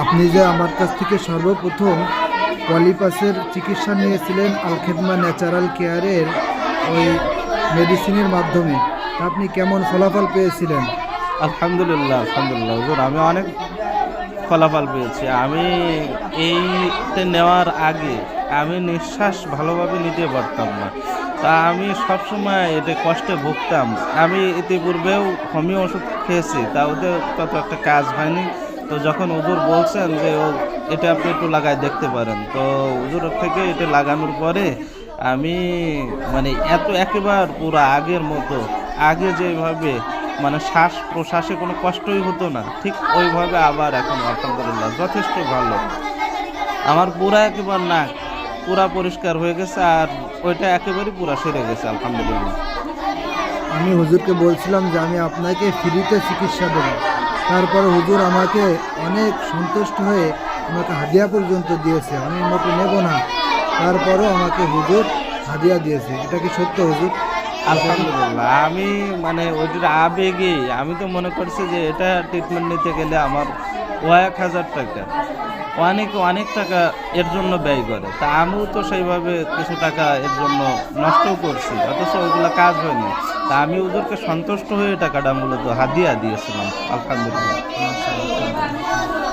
আপনি যে আমার কাছ থেকে সর্বপ্রথম পলিপাসের চিকিৎসা নিয়েছিলেন আল খেদমা ন্যাচারাল কেয়ারের ওই মেডিসিনের মাধ্যমে, তা আপনি কেমন ফলাফল পেয়েছিলেন? আলহামদুলিল্লাহ, আলহামদুলিল্লাহ হুজুর, আমি অনেক ফলাফল পেয়েছি। আমি এইতে নেওয়ার আগে আমি নিঃশ্বাস ভালোভাবে নিতে পারতাম না। তা আমি সবসময় এতে কষ্টে ভুগতাম। আমি ইতিপূর্বেও হোমিও ওষুধ খেয়েছি, তা ওদের তত একটা কাজ হয়নি। তো যখন হুজুর বলছেন যে এটা আপনি একটু লাগায় দেখতে পারেন, তো হুজুর থেকে এটা লাগানোর পরে আমি মানে একেবারে পুরো আগের মতো, আগে যেভাবে মানে শ্বাস প্রশ্বাসে কোনো কষ্টই হতো না, ঠিক ওইভাবে আবার এখন আলহামদুলিল্লাহ যথেষ্ট ভালো। আমার পুরা একেবারে নাক পুরা পরিষ্কার হয়ে গেছে, আর ওইটা একেবারে পুরা সেরে গেছে আলহামদুলিল্লাহ। আমি হুজুরকে বলছিলাম যে আমি আপনাকে ফ্রিতে চিকিৎসা দেব, তারপরে হুজুর আমাকে অনেক সন্তুষ্ট হয়ে আমাকে হাদিয়া পর্যন্ত দিয়েছে। আমি মোটে নেব না, তারপরেও আমাকে হুজুর হাদিয়া দিয়েছে। এটা কি সত্য হুজুর? আলহামদুলিল্লাহ, আমি মানে ওইটার আবেগে আমি তো মনে করছি যে এটা ট্রিটমেন্ট নিতে গেলে আমার 1000 টাকা, অনেক অনেক টাকা এর জন্য ব্যয় করে। তা আমিও তো সেইভাবে কিছু টাকা এর জন্য নষ্টও করছি, অথচ ওইগুলো কাজ হয়নি। তা আমি ওদেরকে সন্তুষ্ট হয়ে টাকাটা মূলত হাদিয়া দিয়েছিলাম আলহামদুলিল্লাহ। মাশাআল্লাহ।